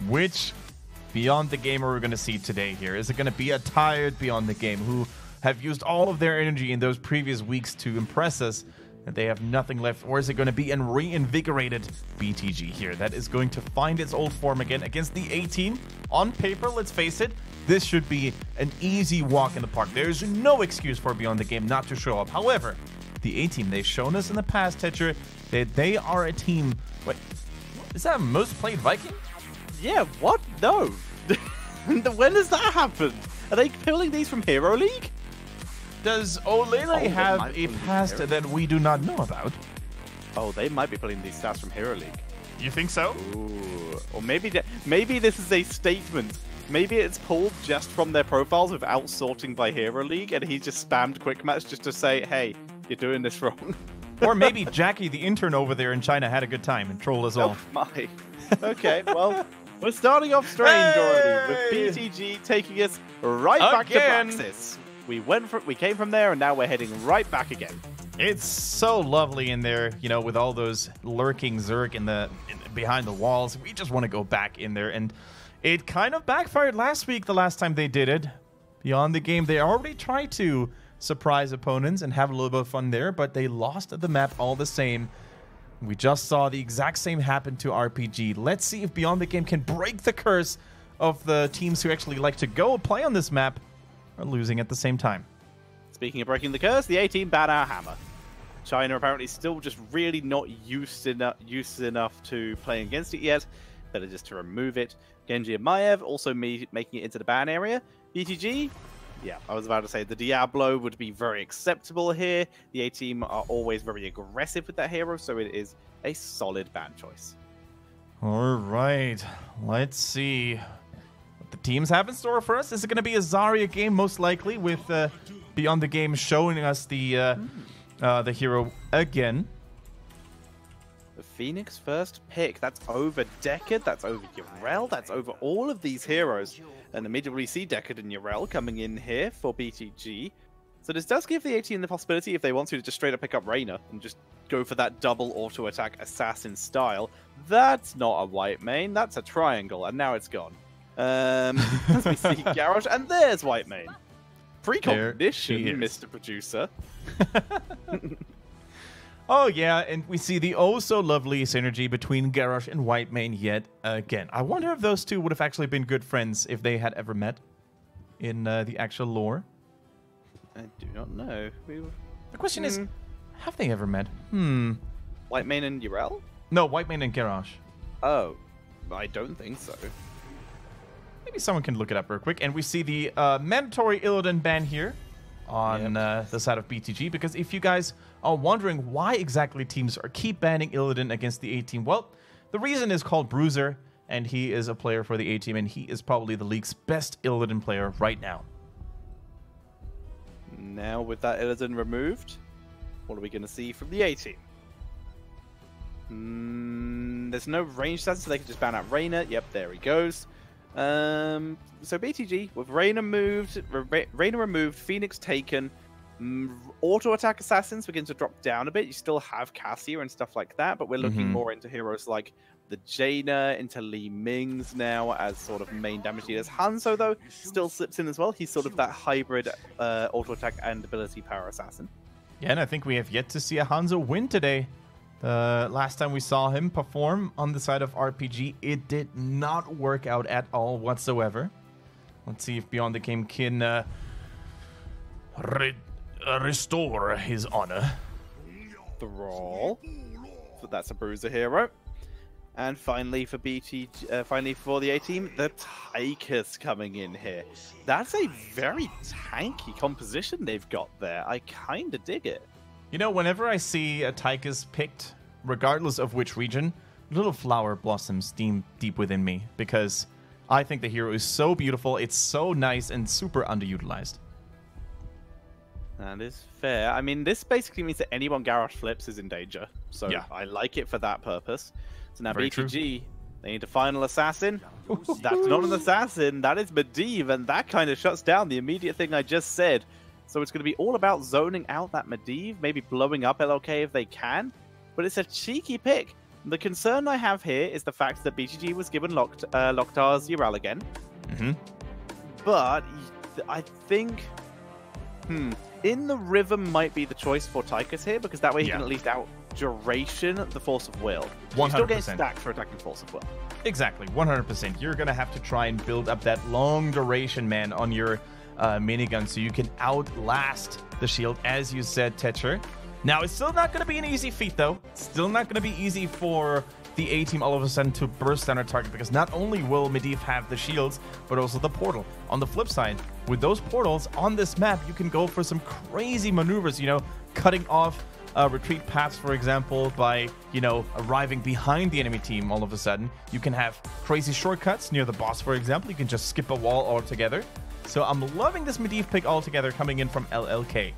which Beyond the Game are we going to see today here? Is it going to be a tired Beyond the Game who have used all of their energy in those previous weeks to impress us and they have nothing left? Or is it going to be a reinvigorated BTG here that is going to find its old form again against the A-Team? On paper, let's face it, this should be an easy walk in the park. There's no excuse for Beyond the Game not to show up. However, the A-Team, they've shown us in the past, Tetcher, that they are a team... Wait, is that a most played Viking? Yeah, what? No. When does that happen? Are they pulling these from Hero League? Does Olele have a past that we do not know about? Oh, they might be pulling these stats from Hero League. You think so? Ooh. Or maybe this is a statement. Maybe it's pulled just from their profiles without sorting by Hero League, and he just spammed Quick Match just to say, hey, you're doing this wrong. Or maybe Jackie, the intern over there in China, had a good time and trolled us all. Oh my. Okay, well, we're starting off strange already, with BTG taking us right back to Praxis. We came from there, and now we're heading right back again. It's so lovely in there, you know, with all those lurking Zerg behind the walls. We just want to go back in there, and it kind of backfired last week, the last time they did it. Beyond the Game, they already tried to surprise opponents and have a little bit of fun there, but they lost the map all the same. We just saw the exact same happen to RPG. Let's see if Beyond the Game can break the curse of the teams who actually like to go play on this map are losing at the same time. Speaking of breaking the curse, the A-Team ban our hammer. China apparently still just really not used enough to playing against it yet. Better just to remove it. Genji and Maiev also making it into the ban area. BTG, yeah, I was about to say the Diablo would be very acceptable here. The A-Team are always very aggressive with that hero, so it is a solid ban choice. All right, let's see what the teams have in store for us. Is it going to be a Zarya game, most likely, with Beyond the Game showing us the hero again? The Phoenix first pick. That's over Deckard, that's over Yrel, that's over all of these heroes. And immediately we see Deckard and Yrel coming in here for BTG. So this does give the A-Team the possibility, if they want to just straight up pick up Reyna and just go for that double auto-attack assassin style. That's not a white main, that's a triangle, and now it's gone. As we see Garrosh, and there's white main. Precognition, Mr. Producer. Oh yeah, and we see the oh-so-lovely synergy between Garrosh and Whitemane yet again. I wonder if those two would have actually been good friends if they had ever met in the actual lore. I do not know. The question is, have they ever met? Whitemane and Yrel? No, Whitemane and Garrosh. Oh, I don't think so. Maybe someone can look it up real quick. And we see the mandatory Illidan ban here on the side of BTG, because if you guys are wondering why exactly teams keep banning Illidan against the A-Team, well, the reason is called Bruiser, and he is a player for the A-Team, and he is probably the league's best Illidan player right now. Now with that Illidan removed, what are we going to see from the A-Team? There's no range stats, so they can just ban out Reyna. Yep, there he goes. So BTG, with Reyna removed, Phoenix taken, auto-attack assassins begin to drop down a bit. You still have Cassia and stuff like that, but we're looking more into heroes like the Jaina, into Li Ming's now as sort of main damage dealers. Hanzo, though, still slips in as well. He's sort of that hybrid auto-attack and ability power assassin. Yeah, and I think we have yet to see a Hanzo win today. Last time we saw him perform on the side of RPG, it did not work out at all whatsoever. Let's see if Beyond the Game can restore his honor. Thrall. So that's a Bruiser hero. And finally for finally for the A-Team, the Tychus coming in here. That's a very tanky composition they've got there. I kind of dig it. You know, whenever I see a Tychus picked, regardless of which region, little flower blossoms deep within me, because I think the hero is so beautiful, it's so nice and super underutilized. That is fair. I mean, this basically means that anyone Garrosh flips is in danger, so yeah. I like it for that purpose. So now very BTG, true. They need a final assassin. That's not an assassin, that is Medivh, and that kind of shuts down the immediate thing I just said. So it's going to be all about zoning out that Medivh, maybe blowing up LLK if they can. But it's a cheeky pick The concern I have here is the fact that BTG was given Locktar's Ural again. But I think... in the Rhythm might be the choice for Tychus here, because that way he can at least out-duration the Force of Will. 100%. You still get stacked for attacking Force of Will. Exactly, 100%. You're going to have to try and build up that long duration, man, on your minigun so you can outlast the shield, as you said, Tetcher. Now, it's still not going to be an easy feat, though. It's still not going to be easy for the A-Team all of a sudden to burst down a target, because not only will Medivh have the shields, but also the portal. On the flip side, with those portals on this map, you can go for some crazy maneuvers, you know, cutting off retreat paths, for example, by, you know, arriving behind the enemy team all of a sudden. You can have crazy shortcuts near the boss, for example. You can just skip a wall altogether. So I'm loving this Medivh pick altogether coming in from LLK.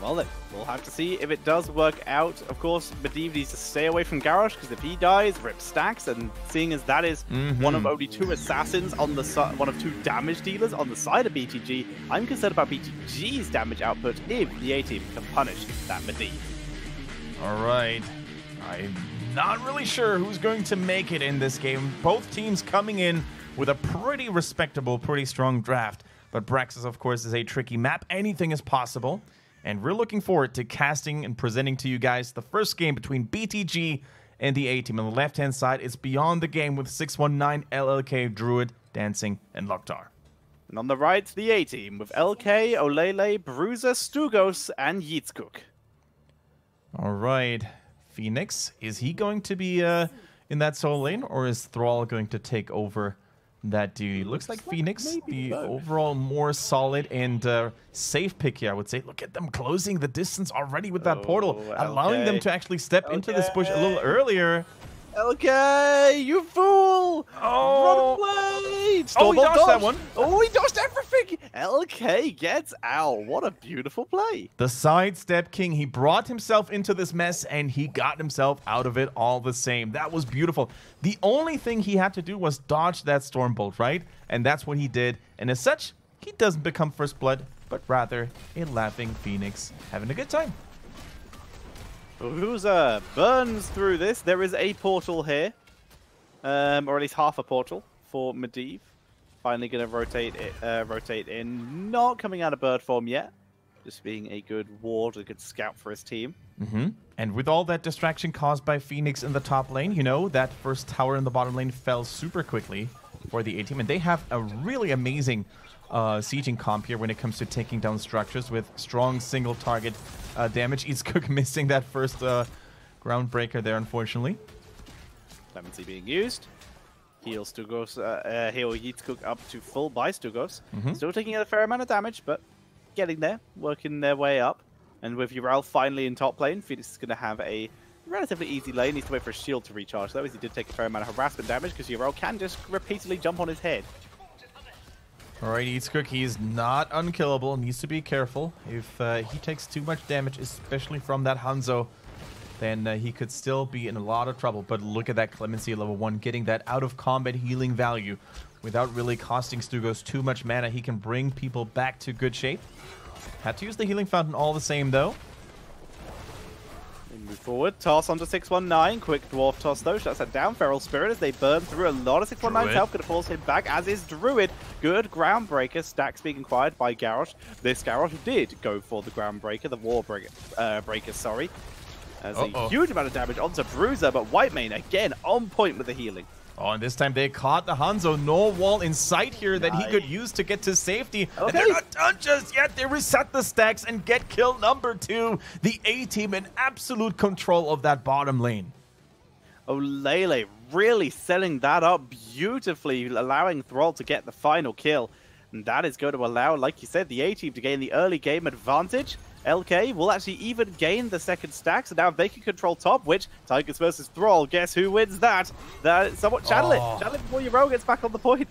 Well, then, we'll have to see if it does work out. Of course, Medivh needs to stay away from Garrosh, because if he dies, rip stacks, and seeing as that is one of only 2 assassins on the one of 2 damage dealers on the side of BTG, I'm concerned about BTG's damage output if the A-Team can punish that Medivh. All right. I'm not really sure who's going to make it in this game. Both teams coming in with a pretty respectable, pretty strong draft. But Braxis, of course, is a tricky map. Anything is possible. And we're looking forward to casting and presenting to you guys the first game between BTG and the A-Team. On the left-hand side, it's Beyond the Game with 619, LLK, Druid, Dancing, and Locktar. And on the right, the A-Team with LK, Olele, Bruiser, Stugos, and Yeetskook. All right. Phoenix, is he going to be in that solo lane, or is Thrall going to take over that duty? Looks like Phoenix, the overall more solid and safe pick here, I would say. Look at them closing the distance already with that portal, allowing them to actually step into this bush a little earlier. LK, you fool! Oh, run away! Oh, he dodged that one. Oh, he dodged everything! LK gets out. What a beautiful play. The sidestep king. He brought himself into this mess, and he got himself out of it all the same. That was beautiful. The only thing he had to do was dodge that Stormbolt, right? And that's what he did. And as such, he doesn't become First Blood, but rather a laughing Phoenix having a good time. Bruiser burns through this. There is a portal here, or at least half a portal for Medivh. Finally going to rotate in. Not coming out of bird form yet. Just being a good ward, a good scout for his team. And with all that distraction caused by Phoenix in the top lane, you know, that first tower in the bottom lane fell super quickly for the A-Team. And they have a really amazing sieging comp here when it comes to taking down structures with strong single target damage. Yeetskook missing that first groundbreaker there, unfortunately. Clemency being used. Heal Stugos, heal Yeetskook up to full by Stugos. Still taking a fair amount of damage, but getting there, working their way up. And with Ural finally in top lane, Phoenix is going to have a relatively easy lane. Needs to wait for his shield to recharge, though, as he did take a fair amount of harassment damage, because Ural can just repeatedly jump on his head. Alright, Yeetskook, he's not unkillable. Needs to be careful. If he takes too much damage, especially from that Hanzo, then he could still be in a lot of trouble. But look at that Clemency level 1, getting that out-of-combat healing value without really costing Stugos too much mana. He can bring people back to good shape. Had to use the healing fountain all the same, though. They move forward. Toss onto 619. Quick dwarf toss, though. Shuts that down. Feral Spirit as they burn through a lot of 619's health. Going to force him back, as is Druid. Good Groundbreaker. Stacks being acquired by Garrosh. This Garrosh did go for the Groundbreaker, the War breaker, sorry. As a huge amount of damage onto Bruiser, but Whitemane again on point with the healing. Oh, and this time they caught the Hanzo. No wall in sight here that he could use to get to safety. And they're not done just yet. They reset the stacks and get kill number 2. The A-Team in absolute control of that bottom lane. Olele really selling that up beautifully, allowing Thrall to get the final kill. And that is going to allow, like you said, the A-Team to gain the early game advantage. LK will actually even gain the second stack, so now they can control top, which, Tigers versus Thrall, guess who wins that? Somewhat channel it. Channel it before your row gets back on the point.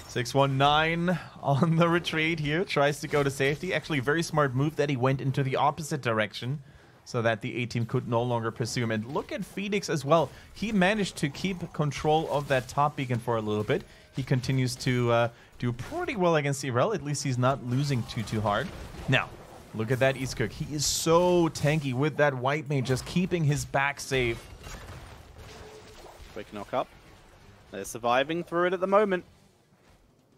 619 on the retreat here, tries to go to safety. Actually, very smart move that he went into the opposite direction so that the A-Team could no longer pursue him. And look at Phoenix as well. He managed to keep control of that top beacon for a little bit. He continues to do pretty well against Irel. At least he's not losing too hard. Now, Look at that Eastcook. He is so tanky with that white mage, just keeping his back safe. Quick knock up. They're surviving through it at the moment.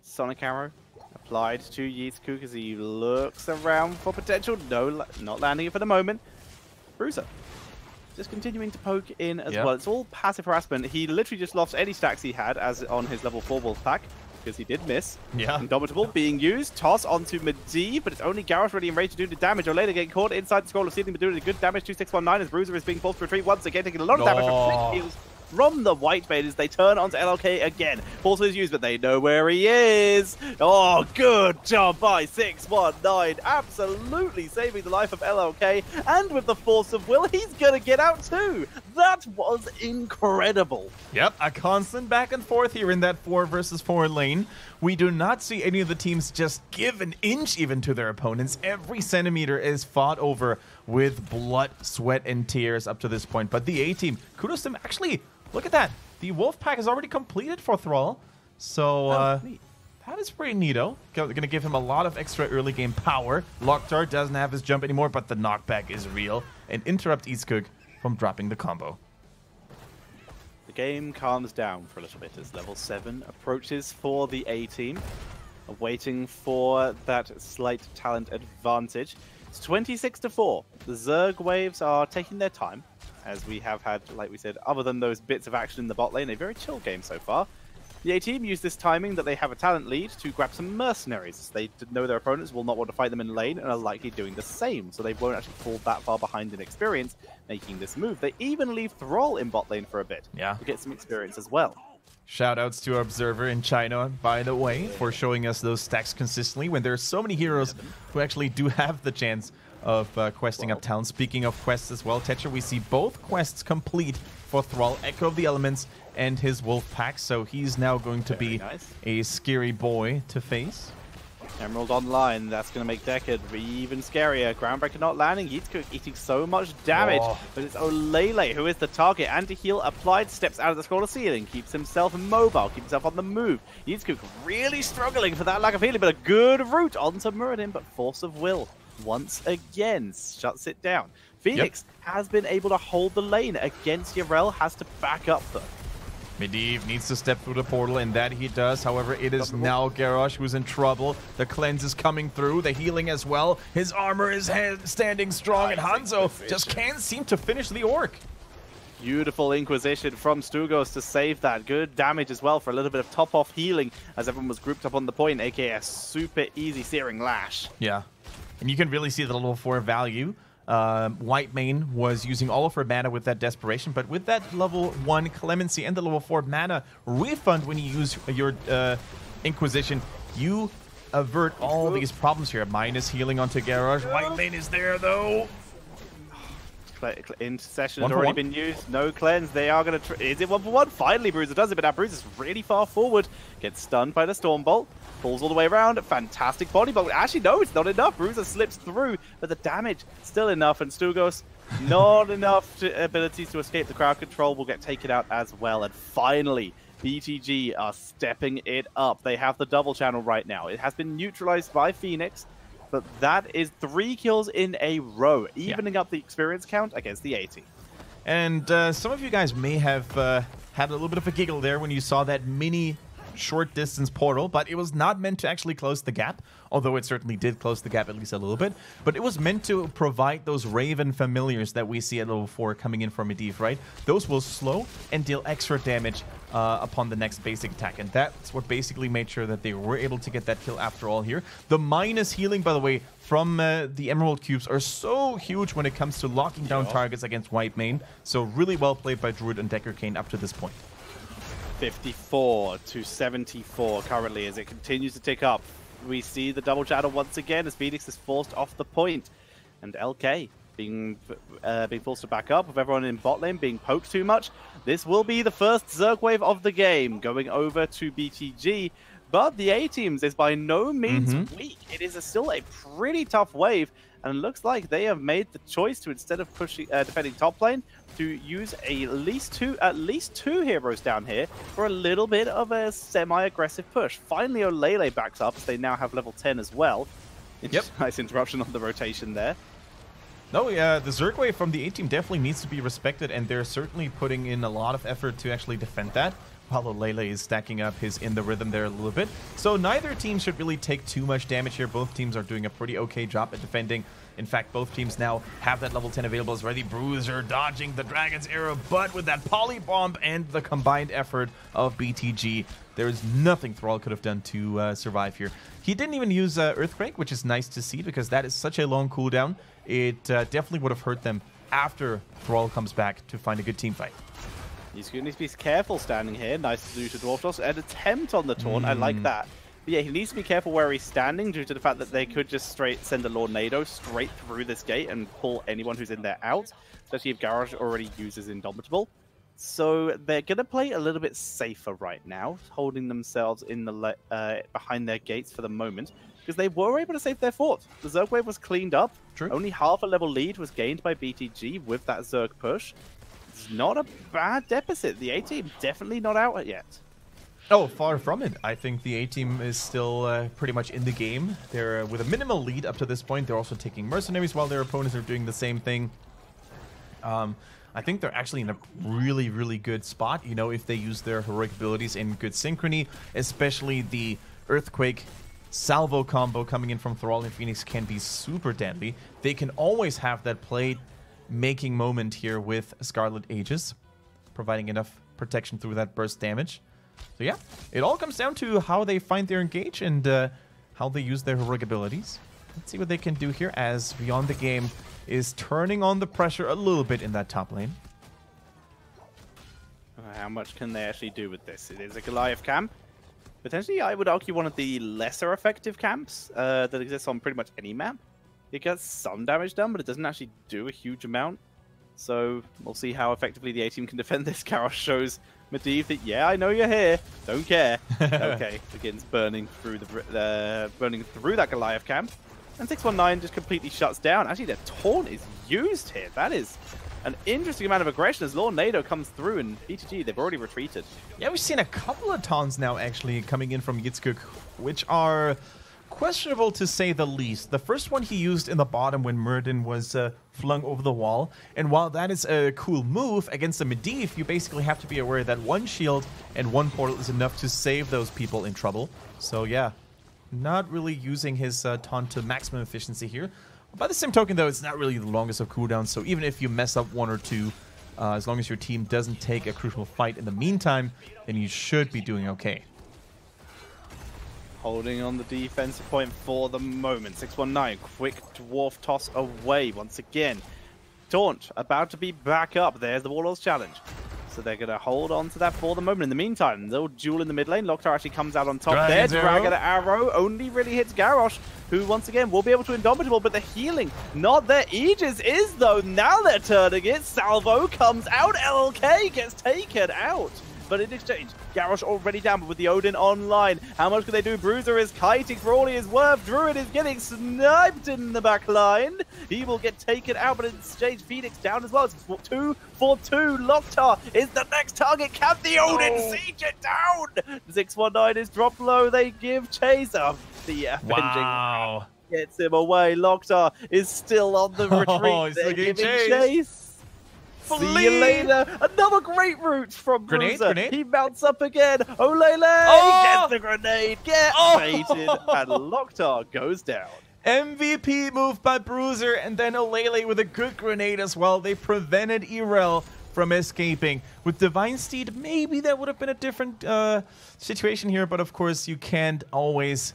Sonic Arrow applied to Yeetskook as he looks around for potential. No, not landing it for the moment. Bruiser just continuing to poke in as well. It's all passive harassment. He literally just lost any stacks he had as on his level 4 wolf pack because he did miss. Yeah. Indomitable being used. Toss onto Medivh, but it's only Garrosh ready and ready to do the damage. Olena getting caught inside the scroll of ceiling, but doing good damage. 2619 as Bruiser is being forced to retreat once again, taking a lot of damage from the white bait as they turn onto LLK again. Force is used, but they know where he is. Oh, good job by 619. Absolutely saving the life of LLK. And with the force of will, he's going to get out too. That was incredible. Yep, a constant back and forth here in that 4 versus 4 lane. We do not see any of the teams just give an inch even to their opponents. Every centimeter is fought over with blood, sweat, and tears up to this point. But the A-team, kudos to them. Actually, look at that. The wolf pack is already completed for Thrall. So, that is pretty neato. Going to give him a lot of extra early game power. Locktar doesn't have his jump anymore, but the knockback is real. And interrupt Eastcook from dropping the combo. The game calms down for a little bit as level 7 approaches for the A-team. Waiting for that slight talent advantage. It's 26-4. The Zerg waves are taking their time, as we have had, like we said, other than those bits of action in the bot lane, a very chill game so far. The A-team use this timing that they have a talent lead to grab some mercenaries. They know their opponents will not want to fight them in lane and are likely doing the same, so they won't actually fall that far behind in experience making this move. They even leave Thrall in bot lane for a bit to get some experience as well. Shoutouts to our observer in China, by the way, for showing us those stacks consistently when there are so many heroes who actually do have the chance of questing up talent. Speaking of quests as well, Tetcher, we see both quests complete for Thrall, Echo of the Elements and his wolf pack, so he's now going to be a scary boy to face. Emerald online, that's going to make Deckard even scarier. Groundbreaker not landing, Yeetskook eating so much damage, but it's Olele who is the target. Anti-heal applied, steps out of the scroller ceiling, keeps himself mobile, keeps himself on the move. Yeetskook really struggling for that lack of healing, but a good route onto Muradin, but force of will once again shuts it down. Phoenix has been able to hold the lane against Yarel, has to back up though. Medivh needs to step through the portal, and that he does. However, it is now Garrosh who's in trouble. The cleanse is coming through, the healing as well. His armor is standing strong, and Hanzo just can't seem to finish the orc. Beautiful Inquisition from Stugos to save that. Good damage as well for a little bit of top-off healing as everyone was grouped up on the point, aka a super easy Searing Lash. Yeah, and you can really see the level 4 value. White Mane was using all of her mana with that Desperation, but with that level 1 Clemency and the level 4 mana refund when you use your Inquisition, you avert all these problems here. Minus healing onto Garrosh. White Mane is there though. Intercession has already been used. No cleanse. They are going to... Is it 1-for-1? Finally, Bruiser does it, but now Bruiser's really far forward. Gets stunned by the Stormbolt. Pulls all the way around. Fantastic body block. Actually, no, it's not enough. Bruiser slips through, but the damage still enough. And Stugos, not enough abilities to escape the crowd control, will get taken out as well. And finally, BTG are stepping it up. They have the double channel right now. It has been neutralized by Phoenix, but that is 3 kills in a row, evening up the experience count against the A-team. And some of you guys may have had a little bit of a giggle there when you saw that mini short distance portal, but it was not meant to actually close the gap, although it certainly did close the gap at least a little bit. But it was meant to provide those Raven familiars that we see at level 4 coming in from Medivh, right? Those will slow and deal extra damage upon the next basic attack, and that's what basically made sure that they were able to get that kill after all here. The minus healing, by the way, from the Emerald Cubes are so huge when it comes to locking down targets against White Mane, so really well played by Druid and Decker Kane up to this point. 54 to 74 currently as it continues to tick up. We see the double channel once again as Phoenix is forced off the point, and LK being forced to back up with everyone in bot lane being poked too much. This will be the first Zerg wave of the game going over to BTG, but the A-teams is by no means weak. It is still a pretty tough wave, and it looks like they have made the choice to, instead of pushing defending top lane, to use at least two heroes down here for a little bit of a semi-aggressive push. Finally, Olele backs up as they now have level 10 as well. Nice interruption on the rotation there. No, yeah, the Zerg wave from the A-Team definitely needs to be respected, and they're certainly putting in a lot of effort to actually defend that. While Olele is stacking up his in the rhythm there a little bit. So neither team should really take too much damage here. Both teams are doing a pretty okay job at defending. In fact, both teams now have that level 10 available as ready. Bruiser dodging the Dragon's Arrow, but with that poly bomb and the combined effort of BTG, there is nothing Thrall could have done to survive here. He didn't even use Earthquake, which is nice to see because that is such a long cooldown. It definitely would have hurt them after Thrall comes back to find a good team fight. He's going to need to be careful standing here. Nice to do to Dwarf Toss. An attempt on the taunt. I like that. But yeah, he needs to be careful where he's standing due to the fact that they could just straight send a Lordnado straight through this gate and pull anyone who's in there out, especially if Garrosh already uses Indomitable. So they're going to play a little bit safer right now, holding themselves in the behind their gates for the moment, because they were able to save their fort. The Zerg wave was cleaned up. True. Only half a level lead was gained by BTG with that Zerg push. It's not a bad deficit. The A-Team definitely not out yet. Oh, far from it. I think the A-Team is still pretty much in the game. They're with a minimal lead up to this point. They're also taking mercenaries while their opponents are doing the same thing. I think they're actually in a really, really good spot, you know, if they use their heroic abilities in good synchrony, especially the Earthquake salvo combo coming in from Thrall and Phoenix can be super deadly. They can always have that play-making moment here with Scarlet Aegis, providing enough protection through that burst damage. So yeah, it all comes down to how they find their engage and how they use their heroic abilities. Let's see what they can do here as Beyond the Game is turning on the pressure a little bit in that top lane. How much can they actually do with this? It is a Goliath camp. Potentially, I would argue one of the lesser effective camps that exists on pretty much any map. It gets some damage done, but it doesn't actually do a huge amount. So we'll see how effectively the A-Team can defend this. Garrosh shows Medivh that, yeah, I know you're here. Don't care. Okay, begins burning through that Goliath camp. And 619 just completely shuts down. Actually, their taunt is used here. That is an interesting amount of aggression as Lordnado comes through, and BTG, they've already retreated. Yeah, we've seen a couple of taunts now actually coming in from Yitzkuk, which are questionable to say the least. The first one he used in the bottom when Murden was flung over the wall. And while that is a cool move against a Medivh, you basically have to be aware that one shield and one portal is enough to save those people in trouble. So yeah, not really using his taunt to maximum efficiency here. By the same token, though, it's not really the longest of cooldowns, so even if you mess up one or two, as long as your team doesn't take a crucial fight in the meantime, then you should be doing okay. Holding on the defensive point for the moment. 619, quick dwarf toss away once again. Taunt about to be back up. There's the Warlord's challenge. So they're going to hold on to that for the moment. In the meantime, they'll duel in the mid lane. Lokhtar actually comes out on top there. Dragon Arrow only really hits Garrosh, who once again will be able to Indomitable, but the healing not there. Aegis is though. Now they're turning it. Salvo comes out. LLK gets taken out. But in exchange, Garrosh already down, but with the Odin online, how much can they do? Bruiser is kiting for all he is worth. Druid is getting sniped in the back line. He will get taken out, but in exchange, Phoenix down as well. It's 2 for 2. Lokhtar is the next target. Can the Odin siege it down? 619 is dropped low. They give chase up. The avenging gets him away. Lokhtar is still on the retreat. They're giving chase. See you later. Another great route from Bruiser. He mounts up again. Olele gets the grenade. Gets baited. And Lokhtar goes down. MVP move by Bruiser, and then Olele with a good grenade as well. They prevented Irel from escaping. With Divine Steed, maybe that would have been a different situation here, but of course you can't always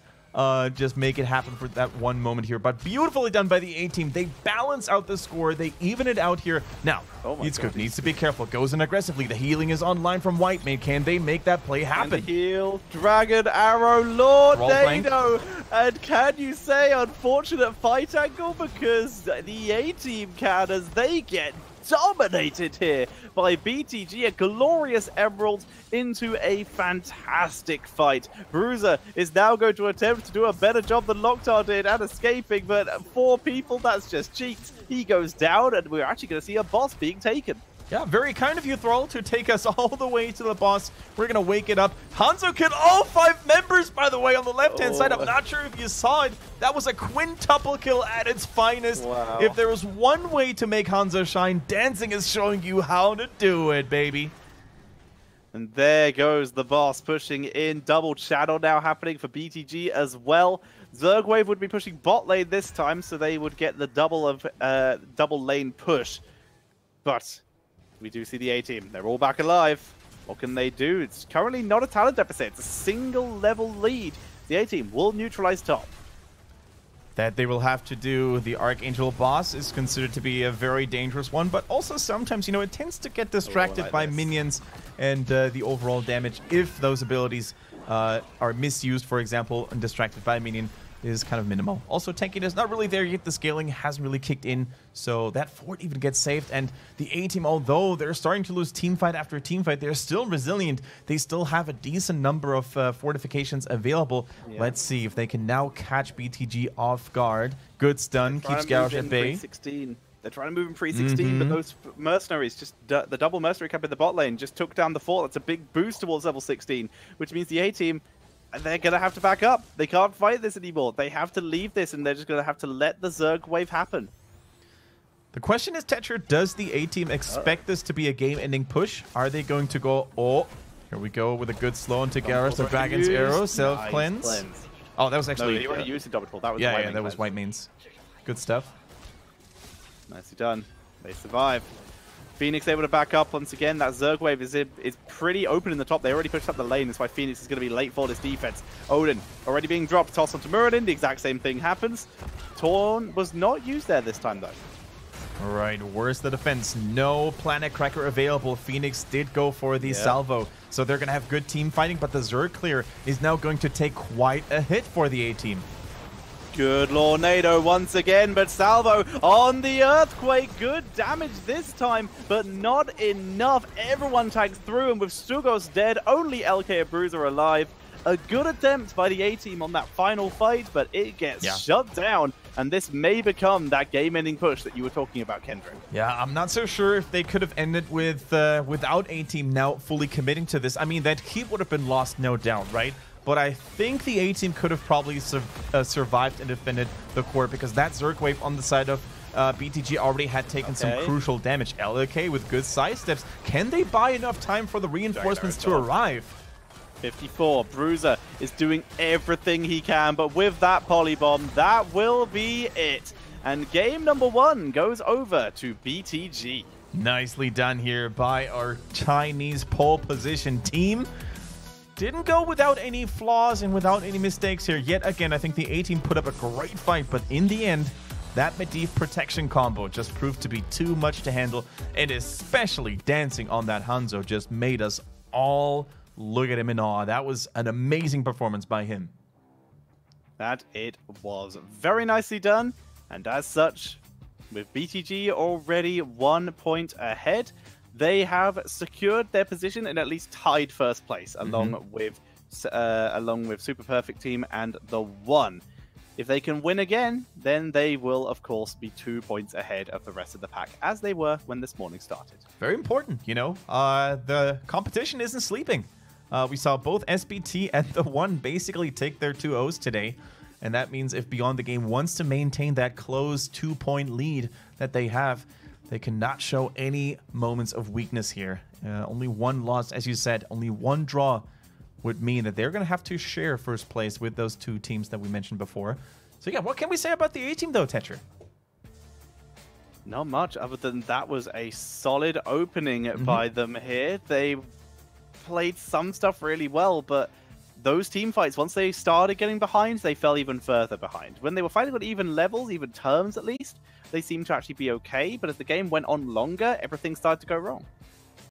just make it happen for that one moment here. But beautifully done by the A-Team. They balance out the score. They even it out here. Now, Yitzkuk needs to be careful. Goes in aggressively. The healing is online from Whitemane. Can they make that play happen? And the heal. Dragon Arrow. Lordnado. And can you say unfortunate fight angle? Because the A-Team can, as they get dominated here by BTG, a glorious Emerald into a fantastic fight. Bruiser is now going to attempt to do a better job than Lokhtar did at escaping, but 4 people, that's just cheats. He goes down, and we're actually going to see a boss being taken. Yeah, very kind of you, Thrall, to take us all the way to the boss. We're going to wake it up. Hanzo killed all 5 members, by the way, on the left-hand side. I'm not sure if you saw it. That was a quintuple kill at its finest. Wow. If there was one way to make Hanzo shine, dancing is showing you how to do it, baby. And there goes the boss pushing in. Double shadow now happening for BTG as well. Zergwave would be pushing bot lane this time, so they would get the double lane push. But we do see the A-Team. They're all back alive. What can they do? It's currently not a talent deficit. It's a single level lead. The A-Team will neutralize top. That they will have to do. The Archangel boss is considered to be a very dangerous one, but also sometimes, you know, it tends to get distracted by minions and the overall damage if those abilities are misused, for example, and distracted by a minion is kind of minimal. Also, tanking is not really there yet. The scaling hasn't really kicked in, so that fort even gets saved. And the A-Team, although they're starting to lose teamfight after teamfight, they're still resilient. They still have a decent number of fortifications available. Yeah. Let's see if they can now catch BTG off guard. Good stun, keeps Garrosh at bay. They're trying to move in pre-16, but those mercenaries, just the double mercenary camp in the bot lane, just took down the fort. That's a big boost towards level 16, which means the A-Team, they're going to have to back up. They can't fight this anymore. They have to leave this, and they're just going to have to let the Zerg wave happen. The question is, Tetcher, does the A-Team expect this to be a game-ending push? Are they going to go, oh, here we go with a good slow into Garrus, the Dragon's Arrow, self-cleanse. Nice. Oh, that was actually... No, he already used the double pull. That was yeah, that was white mains. Good stuff. Nicely done. They survive. Phoenix able to back up once again. That Zerg wave is pretty open in the top. They already pushed up the lane. That's why Phoenix is going to be late for this defense. Odin already being dropped. Toss onto Muradin. The exact same thing happens. Torn was not used there this time, though. All right, where's the defense? No Planet Cracker available. Phoenix did go for the salvo. So they're going to have good team fighting, but the Zerg clear is now going to take quite a hit for the A-Team. Good Lornado once again, but salvo on the Earthquake. Good damage this time, but not enough. Everyone tags through, and with Sugos dead, only LK and Bruiser alive. A good attempt by the A-Team on that final fight, but it gets shut down, and this may become that game-ending push that you were talking about, Kendrick. Yeah, I'm not so sure if they could have ended with without A-Team now fully committing to this. I mean, that heat would have been lost, no doubt, right? But I think the A-Team could have probably survived and defended the core, because that Zerg wave on the side of BTG already had taken some crucial damage. LK with good side steps. Can they buy enough time for the reinforcements to arrive? 54. Bruiser is doing everything he can, but with that polybomb, that will be it. And game number 1 goes over to BTG. Nicely done here by our Chinese pole position team. Didn't go without any flaws and without any mistakes here. Yet again, I think the A-Team put up a great fight, but in the end, that Medivh protection combo just proved to be too much to handle, and especially dancing on that Hanzo just made us all look at him in awe. That was an amazing performance by him. That it was. Very nicely done, and as such, with BTG already 1 point ahead, they have secured their position and at least tied first place, along with Super Perfect Team and the 1. If they can win again, then they will, of course, be 2 points ahead of the rest of the pack, as they were when this morning started. Very important, you know. The competition isn't sleeping. We saw both SBT and the 1 basically take their 2-0s today, and that means if Beyond the Game wants to maintain that close 2-point lead that they have, they cannot show any moments of weakness here. Only 1 loss, as you said, only 1 draw would mean that they're going to have to share first place with those 2 teams that we mentioned before. So yeah, what can we say about the A-Team though, Tetcher? Not much other than that was a solid opening by them here. They played some stuff really well, but those team fights, once they started getting behind, they fell even further behind. When they were fighting on even levels, even terms at least, they seemed to actually be okay, but as the game went on longer, everything started to go wrong.